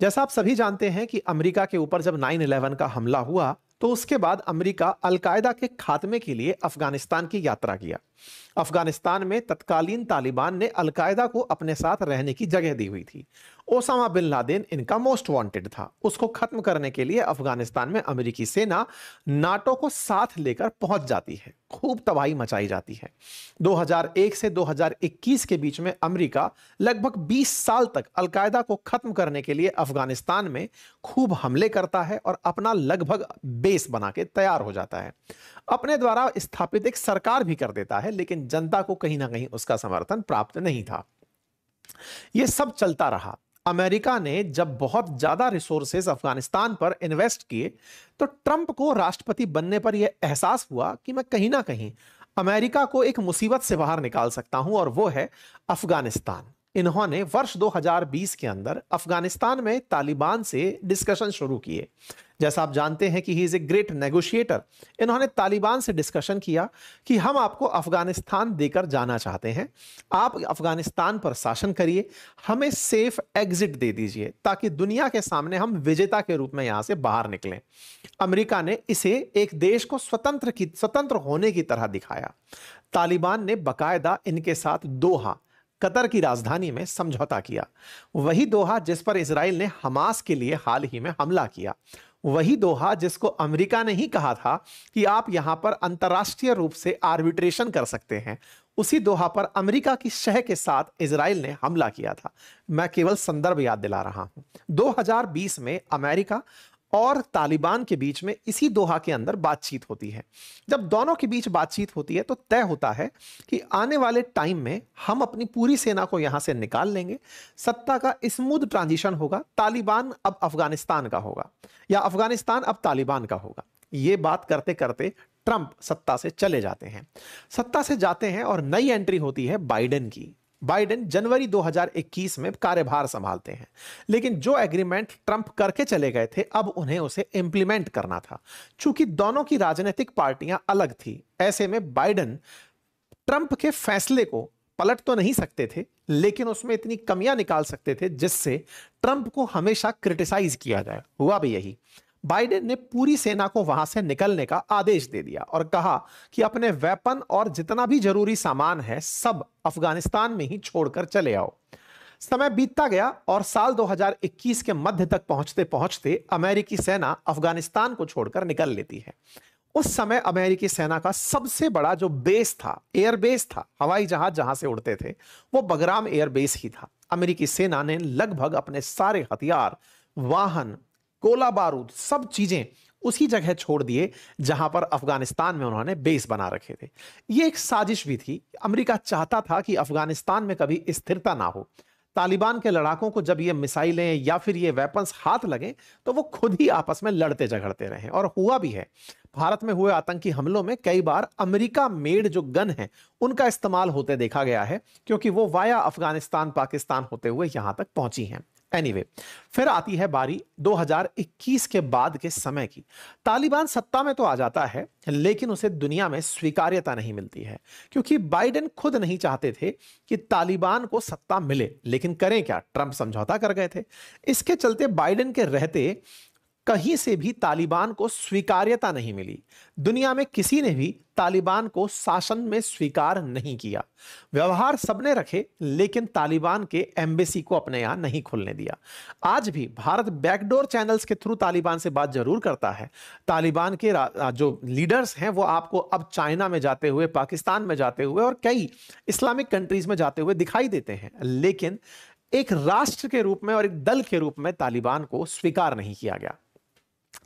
जैसा आप सभी जानते हैं कि अमेरिका के ऊपर जब 9/11 का हमला हुआ तो उसके बाद अमेरिका अलकायदा के खात्मे के लिए अफगानिस्तान की यात्रा किया। अफगानिस्तान में तत्कालीन तालिबान ने अलकायदा को अपने साथ रहने की जगह दी हुई थी। ओसामा बिन लादेन इनका मोस्ट वांटेड था। उसको खत्म करने के लिए अफगानिस्तान में अमेरिकी सेना नाटो को साथ लेकर पहुंच जाती है। खूब तबाही मचाई जाती है। 2001 से 2021 के बीच में अमेरिका लगभग 20 साल तक अलकायदा को खत्म करने के लिए अफगानिस्तान में खूब हमले करता है और अपना लगभग बेस बना के तैयार हो जाता है। अपने द्वारा स्थापित एक सरकार भी कर देता है, लेकिन जनता को कहीं ना कहीं उसका समर्थन प्राप्त नहीं था। यह सब चलता रहा। अमेरिका ने जब बहुत ज्यादा रिसोर्सेज अफगानिस्तान पर इन्वेस्ट किए तो ट्रंप को राष्ट्रपति बनने पर यह एहसास हुआ कि मैं कहीं ना कहीं अमेरिका को एक मुसीबत से बाहर निकाल सकता हूं, और वो है अफगानिस्तान। इन्होंने वर्ष 2020 के अंदर अफगानिस्तान में तालिबान से डिस्कशन शुरू किए। जैसा आप जानते हैं कि he is a great negotiator. इन्होंने तालिबान से डिस्कशन किया कि हम आपको अफगानिस्तान देकर जाना चाहते हैं, आप अफगानिस्तान पर शासन करिए, हमें सेफ एग्जिट दे दीजिए ताकि दुनिया के सामने हम विजेता के रूप में यहां से बाहर निकलें। अमेरिका ने इसे एक देश को स्वतंत्र होने की तरह दिखाया। तालिबान ने बाकायदा इनके साथ दोहा, कतर की राजधानी में समझौता किया। वही दोहा जिस पर इजराइल ने हमास के लिए हाल ही में हमला किया। वही दोहा जिसको अमेरिका ने ही कहा था कि आप यहां पर अंतर्राष्ट्रीय रूप से आर्बिट्रेशन कर सकते हैं। उसी दोहा पर अमेरिका की शह के साथ इजराइल ने हमला किया था। मैं केवल संदर्भ याद दिला रहा हूं। 2020 में अमेरिका और तालिबान के बीच में इसी दोहा के अंदर बातचीत होती है। जब दोनों के बीच बातचीत होती है तो तय होता है कि आने वाले टाइम में हम अपनी पूरी सेना को यहां से निकाल लेंगे, सत्ता का स्मूथ ट्रांजिशन होगा, तालिबान अब अफगानिस्तान का होगा या अफगानिस्तान अब तालिबान का होगा। ये बात करते करते ट्रंप सत्ता से चले जाते हैं। सत्ता से जाते हैं और नई एंट्री होती है बाइडेन की। बाइडेन जनवरी 2021 में कार्यभार संभालते हैं, लेकिन जो एग्रीमेंट ट्रंप करके चले गए थे अब उन्हें उसे इंप्लीमेंट करना था। चूंकि दोनों की राजनीतिक पार्टियां अलग थी, ऐसे में बाइडेन ट्रंप के फैसले को पलट तो नहीं सकते थे, लेकिन उसमें इतनी कमियां निकाल सकते थे जिससे ट्रंप को हमेशा क्रिटिसाइज किया जाए। हुआ भी यही। बाइडेन ने पूरी सेना को वहां से निकलने का आदेश दे दिया और कहा कि अपने वेपन और जितना भी जरूरी सामान है सब अफगानिस्तान में ही छोड़कर चले आओ। समय बीतता गया और साल 2021 के मध्य तक पहुंचते पहुंचते अमेरिकी सेना अफगानिस्तान को छोड़कर निकल लेती है। उस समय अमेरिकी सेना का सबसे बड़ा जो बेस था, एयरबेस था, हवाई जहाज जहां से उड़ते थे, वो बगराम एयरबेस ही था। अमेरिकी सेना ने लगभग अपने सारे हथियार, वाहन, गोला बारूद, सब चीजें उसी जगह छोड़ दिए जहां पर अफगानिस्तान में उन्होंने बेस बना रखे थे। यह एक साजिश भी थी। अमेरिका चाहता था कि अफगानिस्तान में कभी स्थिरता ना हो। तालिबान के लड़ाकों को जब ये मिसाइलें या फिर ये वेपन्स हाथ लगे तो वो खुद ही आपस में लड़ते झगड़ते रहे, और हुआ भी है। भारत में हुए आतंकी हमलों में कई बार अमेरिका मेड जो गन है उनका इस्तेमाल होते देखा गया है, क्योंकि वो वाया अफगानिस्तान पाकिस्तान होते हुए यहां तक पहुंची हैं। एनीवे, फिर आती है बारी 2021 के बाद के समय की। तालिबान सत्ता में तो आ जाता है, लेकिन उसे दुनिया में स्वीकार्यता नहीं मिलती है, क्योंकि बाइडेन खुद नहीं चाहते थे कि तालिबान को सत्ता मिले, लेकिन करें क्या, ट्रंप समझौता कर गए थे। इसके चलते बाइडेन के रहते कहीं से भी तालिबान को स्वीकार्यता नहीं मिली। दुनिया में किसी ने भी तालिबान को शासन में स्वीकार नहीं किया। व्यवहार सबने रखे, लेकिन तालिबान के एम्बेसी को अपने यहां नहीं खुलने दिया। आज भी भारत बैकडोर चैनल्स के थ्रू तालिबान से बात जरूर करता है। तालिबान के जो लीडर्स हैं वो आपको अब चाइना में जाते हुए, पाकिस्तान में जाते हुए और कई इस्लामिक कंट्रीज में जाते हुए दिखाई देते हैं, लेकिन एक राष्ट्र के रूप में और एक दल के रूप में तालिबान को स्वीकार नहीं किया गया।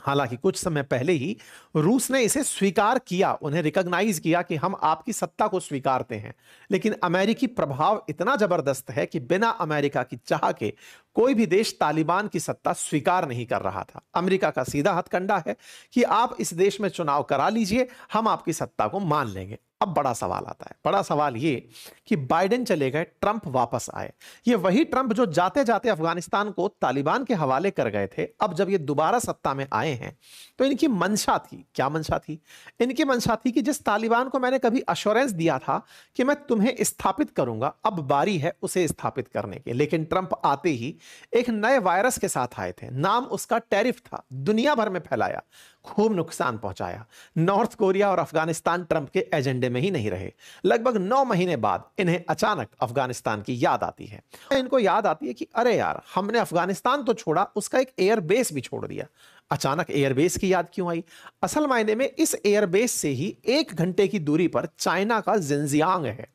हालांकि कुछ समय पहले ही रूस ने इसे स्वीकार किया, उन्हें रिकॉग्नाइज किया कि हम आपकी सत्ता को स्वीकारते हैं, लेकिन अमेरिकी प्रभाव इतना जबरदस्त है कि बिना अमेरिका की चाह के कोई भी देश तालिबान की सत्ता स्वीकार नहीं कर रहा था। अमेरिका का सीधा हथकंडा है कि आप इस देश में चुनाव करा लीजिए, हम आपकी सत्ता को मान लेंगे। अब बड़ा सवाल आता है, बड़ा सवाल ये कि बाइडेन चले गए, ट्रंप वापस आए। ये वही ट्रंप जो जाते जाते अफगानिस्तान को तालिबान के हवाले कर गए थे, अब जब ये दोबारा सत्ता में आए हैं तो इनकी मंशा थी, क्या मंशा थी? इनकी मंशा थी कि जिस तालिबान को मैंने कभी अश्योरेंस दिया था कि मैं तुम्हें स्थापित करूंगा, अब बारी है उसे स्थापित करने की। लेकिन ट्रंप आते ही एक नए वायरस के साथ आए थे, नाम उसका टैरिफ था, दुनिया भर में फैलाया, खूब नुकसान पहुंचाया। नॉर्थ कोरिया और अफगानिस्तान ट्रंप के एजेंडे में ही नहीं रहे। लगभग 9 महीने बाद इन्हें अचानक अफगानिस्तान की याद आती है। इनको याद आती है कि अरे यार, हमने अफगानिस्तान तो छोड़ा, उसका एक एयरबेस भी छोड़ दिया। अचानक एयरबेस की याद क्यों आई? असल मायने में इस एयरबेस से ही 1 घंटे की दूरी पर चाइना का जिनजियांग है।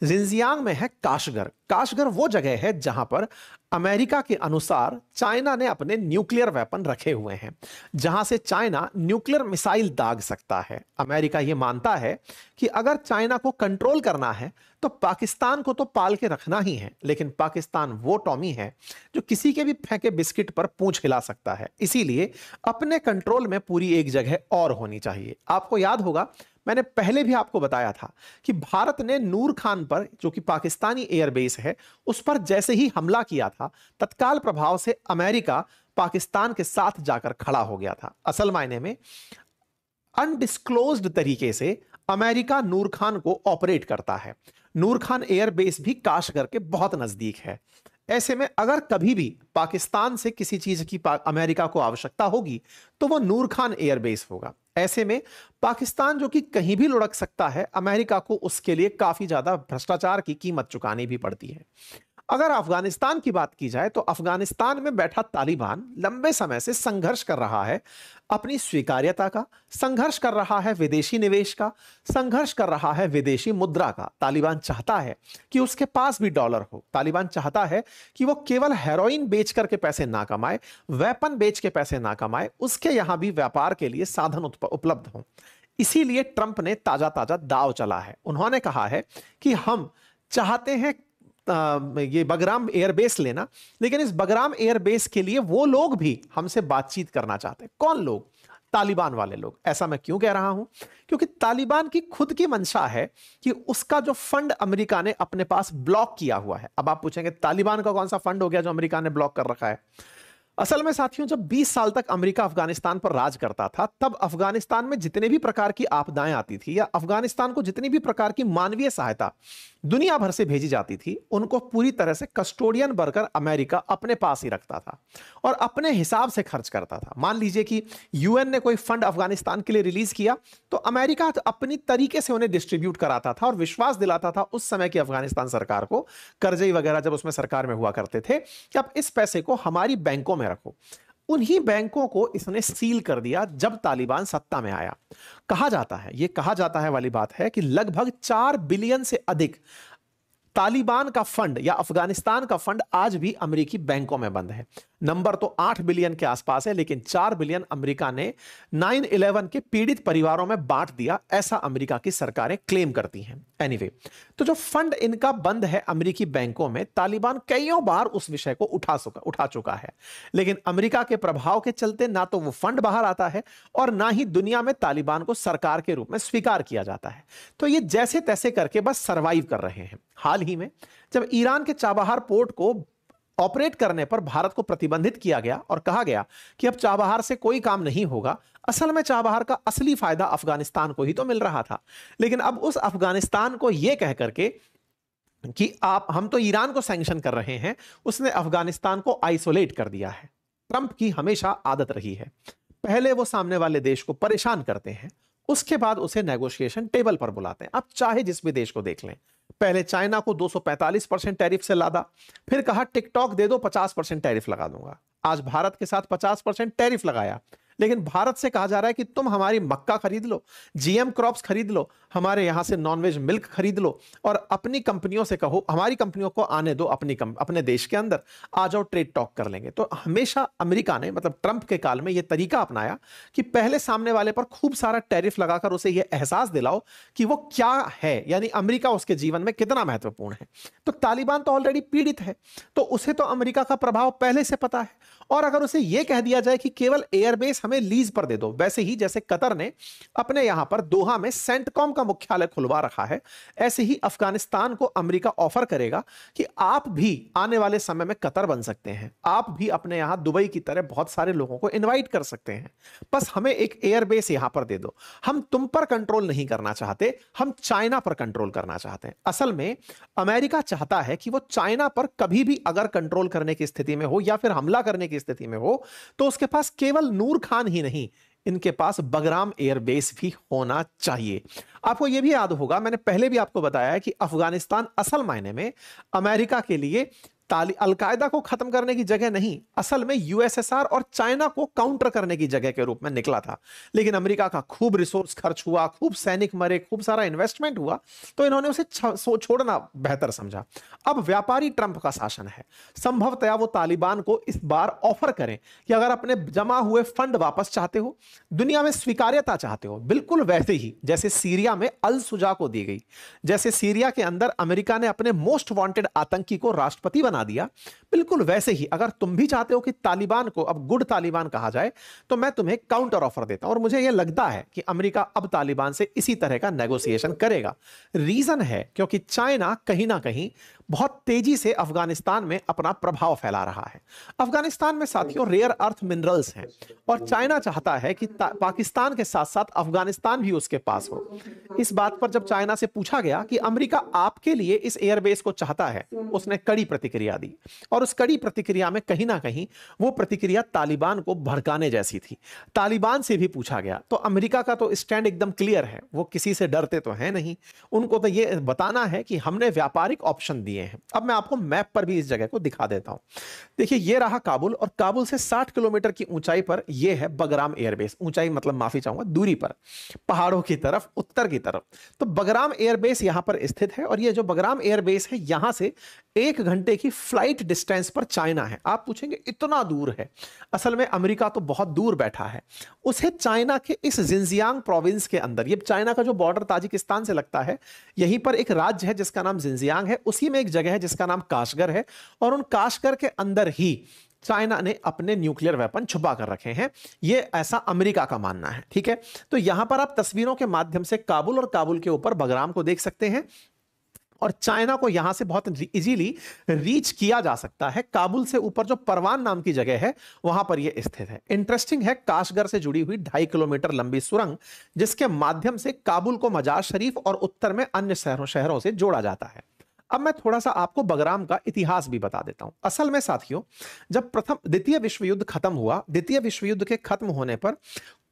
जिनजियांग में है काशगर। काशगर वो जगह है जहां पर अमेरिका के अनुसार चाइना ने अपने न्यूक्लियर वेपन रखे हुए हैं, जहां से चाइना न्यूक्लियर मिसाइल दाग सकता है। अमेरिका यह मानता है कि अगर चाइना को कंट्रोल करना है तो पाकिस्तान को तो पाल के रखना ही है, लेकिन पाकिस्तान वो टॉमी है जो किसी के भी फेंके बिस्किट पर पूंछ हिला सकता है। इसीलिए अपने कंट्रोल में पूरी एक जगह और होनी चाहिए। आपको याद होगा, मैंने पहले भी आपको बताया था कि भारत ने नूर खान पर, जो कि पाकिस्तानी एयरबेस है, उस पर जैसे ही हमला किया था, तत्काल प्रभाव से अमेरिका पाकिस्तान के साथ जाकर खड़ा हो गया था। असल मायने में अनडिस्क्लोज्ड तरीके से अमेरिका नूर खान को ऑपरेट करता है। नूर खान एयरबेस भी काशगर के बहुत नजदीक है। ऐसे में अगर कभी भी पाकिस्तान से किसी चीज की अमेरिका को आवश्यकता होगी तो वो नूर खान एयरबेस होगा। ऐसे में पाकिस्तान जो कि कहीं भी लुढ़क सकता है, अमेरिका को उसके लिए काफी ज्यादा भ्रष्टाचार की कीमत चुकानी भी पड़ती है। अगर अफगानिस्तान की बात की जाए तो अफगानिस्तान में बैठा तालिबान लंबे समय से संघर्ष कर रहा है अपनी स्वीकार्यता का, संघर्ष कर रहा है विदेशी निवेश का, संघर्ष कर रहा है विदेशी मुद्रा का। तालिबान चाहता है कि उसके पास भी डॉलर हो। तालिबान चाहता है कि वो केवल हेरोइन बेच करके पैसे ना कमाए, वेपन बेच के पैसे ना कमाए, उसके यहां भी व्यापार के लिए साधन उपलब्ध हों। इसीलिए ट्रंप ने ताजा ताजा दांव चला है। उन्होंने कहा है कि हम चाहते हैं ये बगराम एयरबेस लेना, लेकिन इस बगराम एयरबेस के लिए वो लोग भी हमसे बातचीत करना चाहते हैं। कौन लोग? तालिबान वाले लोग। ऐसा मैं क्यों कह रहा हूं? क्योंकि तालिबान की खुद की मंशा है कि उसका जो फंड अमेरिका ने अपने पास ब्लॉक किया हुआ है। अब आप पूछेंगे तालिबान का कौन सा फंड हो गया जो अमेरिका ने ब्लॉक कर रखा है? असल में साथियों, जब 20 साल तक अमेरिका अफगानिस्तान पर राज करता था, तब अफगानिस्तान में जितने भी प्रकार की आपदाएं आती थी या अफगानिस्तान को जितनी भी प्रकार की मानवीय सहायता दुनिया भर से भेजी जाती थी, उनको पूरी तरह से कस्टोडियन बनकर अमेरिका अपने पास ही रखता था और अपने हिसाब से खर्च करता था। मान लीजिए कि यूएन ने कोई फंड अफगानिस्तान के लिए रिलीज किया तो अमेरिका अपनी तरीके से उन्हें डिस्ट्रीब्यूट कराता था और विश्वास दिलाता था उस समय की अफगानिस्तान सरकार को, करजई वगैरह जब उसमें सरकार में हुआ करते थे, कि आप इस पैसे को हमारी बैंकों में रखो। उन्हीं बैंकों को इसने सील कर दिया जब तालिबान सत्ता में आया। कहा जाता है, यह कहा जाता है वाली बात है कि लगभग 4 बिलियन से अधिक तालिबान का फंड या अफगानिस्तान का फंड आज भी अमेरिकी बैंकों में बंद है। नंबर तो 8 बिलियन के आसपास है, लेकिन 4 बिलियन अमेरिका ने 9/11 के पीड़ित परिवारों में बांट दिया, ऐसा अमेरिका की सरकारें क्लेम करती हैं। एनीवे, तो जो फंड इनका बंद है अमेरिकी बैंकों में, तालिबान कईयों बार उस विषय को उठा चुका है, लेकिन अमेरिका के प्रभाव के चलते ना तो वो फंड बाहर आता है और ना ही दुनिया में तालिबान को सरकार के रूप में स्वीकार किया जाता है। तो ये जैसे तैसे करके बस सरवाइव कर रहे हैं। हाल ही में जब ईरान के चाबहार पोर्ट को ऑपरेट करने पर भारत को प्रतिबंधित किया गया और कहा गया कि अब चाबहार से कोई काम नहीं होगा, असल में चाबहार का असली फायदा अफगानिस्तान को ही तो मिल रहा था। लेकिन अब उस अफगानिस्तान को यह कह करके कि हम तो ईरान को सैंक्शन कर रहे हैं, उसने अफगानिस्तान को आइसोलेट कर दिया है। ट्रंप की हमेशा आदत रही है, पहले वो सामने वाले देश को परेशान करते हैं, उसके बाद उसे नेगोशिएशन टेबल पर बुलाते हैं। आप चाहे जिस भी देश को देख लें, पहले चाइना को 245% टैरिफ से लादा, फिर कहा टिकटॉक दे दो 50% टैरिफ लगा दूंगा। आज भारत के साथ 50% टैरिफ लगाया, लेकिन भारत से कहा जा रहा है कि तुम हमारी मक्का खरीद लो, जीएम क्रॉप्स खरीद लो, हमारे यहां से नॉनवेज मिल्क खरीद लो और अपनी कंपनियों से कहो हमारी कंपनियों को आने दो अपने देश के अंदर, आ जाओ, ट्रेड टॉक कर लेंगे। तो हमेशा अमेरिका ने, मतलब ट्रंप के काल में, यह तरीका अपनाया कि पहले सामने वाले पर खूब सारा टैरिफ लगाकर उसे यह एहसास दिलाओ कि वो क्या है, यानी अमेरिका उसके जीवन में कितना महत्वपूर्ण है। तो तालिबान तो ऑलरेडी पीड़ित है, तो उसे तो अमेरिका का प्रभाव पहले से पता है और अगर उसे यह कह दिया जाए कि केवल एयरबेस हमें लीज पर दे दो, वैसे ही जैसे कतर ने अपने यहां पर दोहा में सेंटकॉम का मुख्यालय खुलवा रखा है, ऐसे ही अफगानिस्तान को अमेरिका ऑफर करेगा कि आप भी आने वाले समय में कतर बन सकते हैं, आप भी अपने यहां दुबई की तरह बहुत सारे लोगों को इनवाइट कर सकते हैं, बस हमें एक एयरबेस यहां पर दे दो। हम तुम पर कंट्रोल नहीं करना चाहते, हम चाइना पर कंट्रोल करना चाहते हैं। असल में अमेरिका चाहता है कि वो चाइना पर कभी भी अगर कंट्रोल करने की स्थिति में हो या फिर हमला करने की स्थिति में हो तो उसके पास केवल नूर खान ही नहीं, इनके पास बगराम एयरबेस भी होना चाहिए। आपको यह भी याद होगा, मैंने पहले भी आपको बताया है कि अफगानिस्तान असल मायने में अमेरिका के लिए अलकायदा को खत्म करने की जगह नहीं, असल में यूएसएसआर और चाइना को काउंटर करने की जगह के रूप में निकला था। लेकिन अमेरिका का खूब रिसोर्स खर्च हुआ, खूब सैनिक मरे, खूब सारा इन्वेस्टमेंट हुआ, तो इन्होंने उसे छोड़ना बेहतर समझा। अब व्यापारी ट्रंप का शासन है, संभवतया वो तालिबान को इस बार ऑफर करें कि अगर अपने जमा हुए फंड वापस चाहते हो, दुनिया में स्वीकार्यता चाहते हो, बिल्कुल वैसे ही जैसे सीरिया में अल सुजा को दी गई, जैसे सीरिया के अंदर अमेरिका ने अपने मोस्ट वांटेड आतंकी को राष्ट्रपति बना दिया, बिल्कुल वैसे ही अगर तुम भी चाहते हो कि तालिबान को अब गुड तालिबान कहा जाए, तो मैं तुम्हें काउंटर ऑफर देता हूं। और मुझे यह लगता है कि अमेरिका अब तालिबान से इसी तरह का नेगोशिएशन करेगा। रीजन है क्योंकि चाइना कहीं ना कहीं बहुत तेजी से अफगानिस्तान में अपना प्रभाव फैला रहा है। अफगानिस्तान में साथियों रेयर अर्थ मिनरल्स हैं और चाइना चाहता है कि पाकिस्तान के साथ साथ अफगानिस्तान भी उसके पास हो। इस बात पर जब चाइना से पूछा गया कि अमेरिका आपके लिए इस एयरबेस को चाहता है, उसने कड़ी प्रतिक्रिया दी और उस कड़ी प्रतिक्रिया में कहीं ना कहीं वो प्रतिक्रिया तालिबान को भड़काने जैसी थी। तालिबान से भी पूछा गया तो अमेरिका का तो स्टैंड एकदम क्लियर है, वो किसी से डरते तो है नहीं, उनको तो ये बताना है कि हमने व्यापारिक ऑप्शन दिए हैं। अब मैं आपको मैप पर भी इस जगह को दिखा देता हूं। देखिए ये रहा काबुल और काबुल से 60 किलोमीटर की ऊंचाई पर यह है बगराम एयरबेस। ऊंचाई मतलब माफी चाहूंगा, दूरी पर, पहाड़ों की तरफ, उत्तर की तरफ। तो बगराम एयरबेस यहां पर स्थित है और यह जो बगराम एयरबेस है यहां से 1 घंटे की फ्लाइट डिस्टेंस पर चाइना है। आप पूछेंगे इतना दूर है, असल में अमेरिका तो बहुत दूर बैठा है। उसे चाइना के इस जिनजियांग प्रोविंस के अंदर, ये चाइना का जो बॉर्डर ताजिकिस्तान से लगता है, यहीं पर एक राज्य है जिसका नाम जिनजियांग है, उसी में एक जगह है जिसका नाम काशगर है और उन काशगर के अंदर ही चाइना ने अपने न्यूक्लियर वेपन छुपा कर रखे हैं। यह ऐसा अमेरिका का मानना है, ठीक है। तो यहां पर आप तस्वीरों के माध्यम से काबुल और काबुल के ऊपर बगराम को देख सकते हैं और चाइना को यहां से बहुत इजीली रीच किया जा सकता है। काबुल से ऊपर जो परवान नाम की जगह है वहां पर यह स्थित है। इंटरेस्टिंग है, काशगर से जुड़ी हुई 2.5 किलोमीटर लंबी सुरंग जिसके माध्यम से काबुल को मजार शरीफ और उत्तर में अन्य शहरों से जोड़ा जाता है। अब मैं थोड़ा सा आपको बगराम का इतिहास भी बता देता हूं। असल में साथियों, जब द्वितीय विश्व युद्ध खत्म हुआ, द्वितीय विश्व युद्ध के खत्म होने पर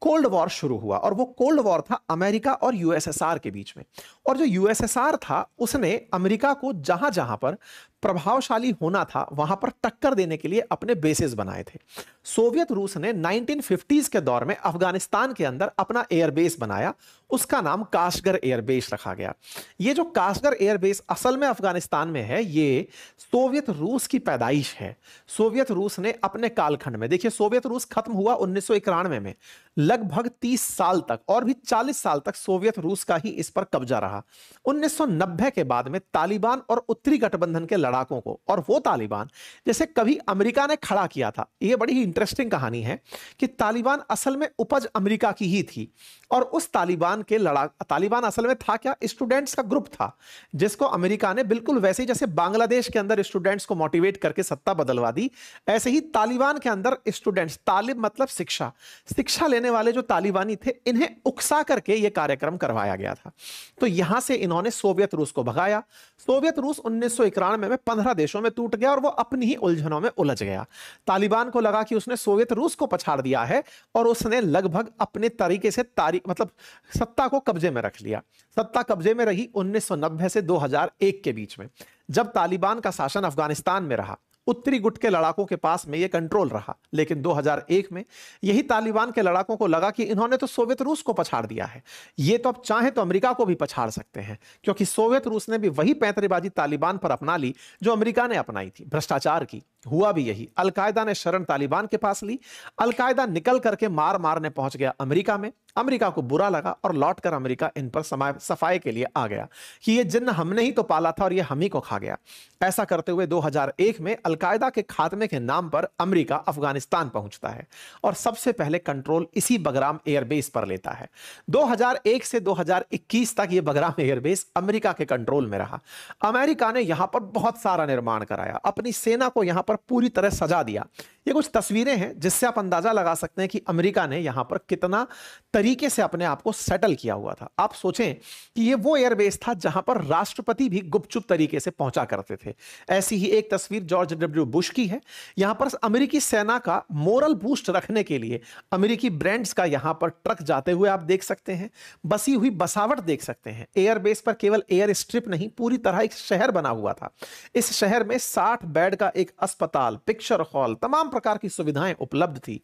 कोल्ड वॉर शुरू हुआ और वो कोल्ड वॉर था अमेरिका और यूएसएसआर के बीच में। और जो यूएसएसआर था उसने अमेरिका को जहां जहां पर प्रभावशाली होना था वहां पर टक्कर देने के लिए अपने बेसेस बनाए थे। सोवियत रूस ने 1950s के दौर में अफगानिस्तान के अंदर अपना एयरबेस बनाया, उसका नाम काशगर एयरबेस रखा गया। ये जो काशगर एयरबेस असल में अफगानिस्तान में है, ये सोवियत रूस की पैदाइश है। सोवियत रूस ने अपने कालखंड में, देखिए सोवियत रूस खत्म हुआ 1991 में, लगभग 30 साल तक और भी 40 साल तक सोवियत रूस का ही इस पर कब्जा रहा। 1990 के बाद में तालिबान और उत्तरी गठबंधन के लड़ाकों को, और वो तालिबान जैसे कभी अमेरिका ने खड़ा किया था। यह बड़ी ही इंटरेस्टिंग कहानी है कि तालिबान असल में उपज अमेरिका की ही थी और उस तालिबान असल में था क्या, स्टूडेंट्स का ग्रुप था जिसको अमेरिका ने बिल्कुल वैसे ही जैसे बांग्लादेश के अंदर स्टूडेंट्स को मोटिवेट करके सत्ता बदलवा दी, ऐसे ही तालिबान के अंदर स्टूडेंट्स, तालिब मतलब शिक्षा लेने वाले जो तालिबानी थे, इन्हें उकसा करके यह कार्यक्रम करवाया गया था। तो यहां से इन्होंने सोवियत रूस को भगाया। सोवियत रूस 1991 में 15 देशों में टूट गया और वो अपनी ही उलझनों में उलझ गया। तालिबान को लगा कि उसने सोवियत रूस को पछाड़ दिया है और उसने लगभग अपने तरीके से मतलब सत्ता को कब्जे में रख लिया। सत्ता कब्जे में रही 1990 से 2001 के बीच में, जब तालिबान का शासन अफगानिस्तान में रहा। उत्तरी गुट के लड़ाकों के पास में यह कंट्रोल रहा, लेकिन 2001 में यही तालिबान के लड़ाकों को लगा कि इन्होंने तो सोवियत रूस को पछाड़ दिया है, ये तो अब चाहे तो अमेरिका को भी पछाड़ सकते हैं, क्योंकि सोवियत रूस ने भी वही पैंतरेबाजी तालिबान पर अपना ली जो अमेरिका ने अपनाई थी, भ्रष्टाचार की। हुआ भी यही, अलकायदा ने शरण तालिबान के पास ली। अलकायदा निकल करके मारने पहुंच गया अमेरिका में। अमेरिका को बुरा लगा और लौटकर अमेरिका इन पर सफाई के लिए आ गया कि ये जिन्न हमने ही तो पाला था और ये हम ही को खा गया। ऐसा करते हुए 2001 में अलकायदा के खात्मे के नाम पर अमेरिका अफगानिस्तान पहुंचता है और सबसे पहले कंट्रोल इसी बगराम एयरबेस पर लेता है। 2001 से 2021 तक यह बगराम एयरबेस अमेरिका के कंट्रोल में रहा। अमेरिका ने यहां पर बहुत सारा निर्माण कराया, अपनी सेना को यहां पर पूरी तरह सजा दिया। ये कुछ तस्वीरें हैं जिससे आप अंदाजा लगा सकते हैं कि अमेरिका ने यहां पर कितना तरीके से अपने आप को सेटल किया हुआ था। आप सोचें कि ये वो एयरबेस था जहां पर राष्ट्रपति भी गुपचुप तरीके से पहुंचा करते थे। ऐसी ही एक तस्वीर जॉर्ज डब्ल्यू बुश की है। यहां पर अमेरिकी सेना का मोरल बूस्ट रखने के लिए अमेरिकी ब्रांड्स का यहां पर ट्रक जाते हुए आप देख सकते हैं। बसी हुई बसावट देख सकते हैं। एयरबेस पर केवल एयर स्ट्रिप नहीं, पूरी तरह एक शहर बना हुआ था। इस शहर में 60 बेड का एक अस्पताल, पिक्चर हॉल, तमाम प्रकार की सुविधाएं उपलब्ध थी।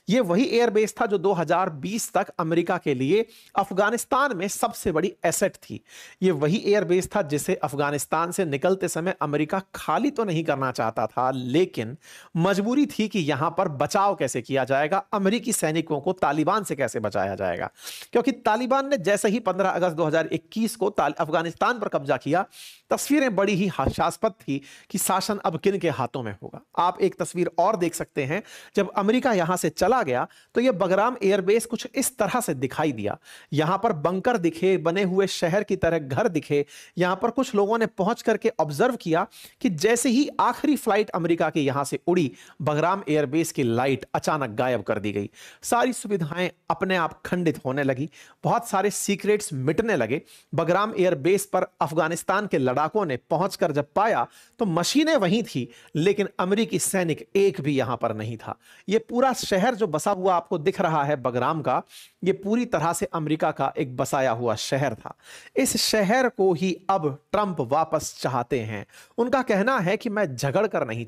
यह वही एयरबेस था जो 2020 तक अमेरिका के लिए अफगानिस्तान में सबसे बड़ी एसेट थी। यह वही एयरबेस था जिसे अफगानिस्तान से निकलते समय अमेरिका खाली तो नहीं करना चाहता था, लेकिन मजबूरी थी कि यहां पर बचाव कैसे किया जाएगा, अमेरिकी सैनिकों को तालिबान से कैसे बचाया जाएगा। क्योंकि तालिबान ने जैसे ही 15 अगस्त 2021 को अफगानिस्तान पर कब्जा किया, तस्वीरें बड़ी ही हास्यास्पद थी कि शासन अब किन के हाथों में होगा। आप एक तस्वीर और देख सकते हैं। जब अमेरिका यहां से चला गया तो यह बगराम एयरबेस कुछ इस तरह से दिखाई दिया। यहां पर बंकर दिखे, बने हुए शहर की तरह घर दिखे। यहां पर कुछ लोगों ने पहुंच करके ऑब्जर्व किया कि जैसे ही आखिरी फ्लाइट अमेरिका की यहां से उड़ी, बगराम एयरबेस की लाइट अचानक गायब कर दी गई। सारी सुविधाएं अपने आप खंडित होने लगी। बहुत सारे सीक्रेट्स मिटने लगे। बगराम एयरबेस पर अफगानिस्तान के लड़ाकों ने पहुंचकर जब पाया तो मशीनें वहीं थी, लेकिन अमेरिकी सैनिक एक भी यहां पर नहीं था। यह पूरा शहर जो बसा हुआ आपको दिख रहा है बगराम का, यह पूरी तरह से अमेरिका का एक बसाया हुआ शहर था। इस शहर को ही अब ट्रंप वापस चाहते हैं। उनका कहना है कि मैं झगड़ कर नहीं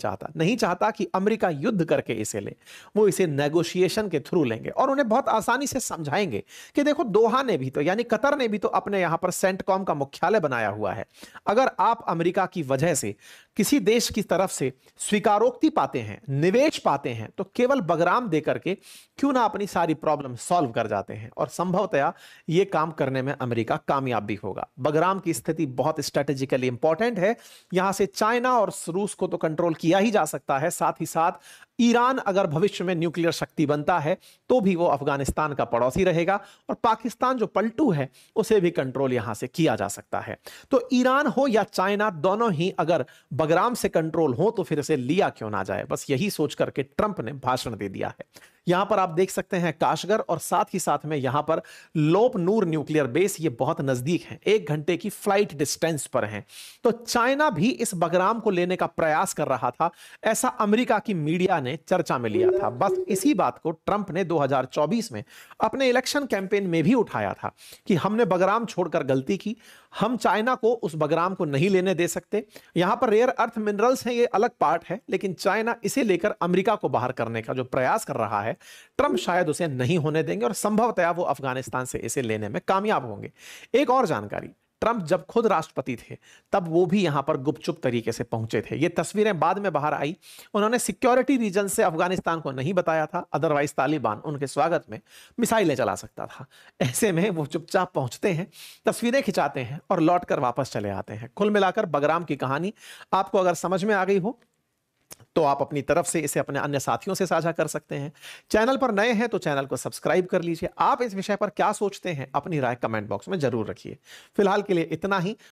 चाहता कि अमेरिका युद्ध करके इसे ले। वो इसे नेगोशिएशन के थ्रू लेंगे और उन्हें बहुत आसानी से समझाएंगे कि देखो, दोहा ने भी तो, यानी कतर ने भी तो अपने यहां पर सेंटकॉम का मुख्यालय बनाया हुआ है। अगर आप अमेरिका की वजह से किसी देश की तरफ से स्वीकारोक्ति पाते हैं, निवेश पाते हैं, तो केवल बगराम देकर के क्यों ना अपनी सारी प्रॉब्लम सॉल्व कर जाते हैं। और संभवतया यह काम करने में अमेरिका कामयाब भी होगा। बगराम की स्थिति बहुत स्ट्रेटेजिकली इंपॉर्टेंट है। यहां से चाइना और रूस को तो कंट्रोल किया ही जा सकता है, साथ ही साथ ईरान अगर भविष्य में न्यूक्लियर शक्ति बनता है तो भी वो अफगानिस्तान का पड़ोसी रहेगा, और पाकिस्तान जो पलटू है उसे भी कंट्रोल यहां से किया जा सकता है। तो ईरान हो या चाइना, दोनों ही अगर बगराम से कंट्रोल हो तो फिर इसे लिया क्यों ना जाए। बस यही सोच करके ट्रंप ने भाषण दे दिया है। यहां पर आप देख सकते हैं काशगर, और साथ ही साथ में यहां पर लोप नूर न्यूक्लियर बेस, ये बहुत नजदीक है, 1 घंटे की फ्लाइट डिस्टेंस पर है। तो चाइना भी इस बगराम को लेने का प्रयास कर रहा था, ऐसा अमेरिका की मीडिया ने चर्चा में लिया था। बस इसी बात को ट्रंप ने 2024 में अपने इलेक्शन कैंपेन में भी उठाया था कि हमने बगराम छोड़कर गलती की, हम चाइना को उस बगराम को नहीं लेने दे सकते। यहां पर रेयर अर्थ मिनरल्स हैं, ये अलग पार्ट है, लेकिन चाइना इसे लेकर अमेरिका को बाहर करने का जो प्रयास कर रहा है, ट्रंप शायद उसे नहीं होने देंगे और संभवतया वो अफगानिस्तान से इसे लेने में कामयाब होंगे। एक और जानकारी, ट्रंप जब खुद राष्ट्रपति थे तब वो भी यहां पर गुपचुप तरीके से पहुंचे थे। ये तस्वीरें बाद में बाहर आई। उन्होंने सिक्योरिटी रीजन से अफगानिस्तान को नहीं बताया था, अदरवाइज तालिबान उनके स्वागत में मिसाइलें चला सकता था। ऐसे में वो चुपचाप पहुंचते हैं, तस्वीरें खिंचाते हैं और लौटकर वापस चले आते हैं। कुल मिलाकर बगराम की कहानी आपको अगर समझ में आ गई हो तो आप अपनी तरफ से इसे अपने अन्य साथियों से साझा कर सकते हैं। चैनल पर नए हैं तो चैनल को सब्सक्राइब कर लीजिए। आप इस विषय पर क्या सोचते हैं, अपनी राय कमेंट बॉक्स में जरूर रखिए। फिलहाल के लिए इतना ही।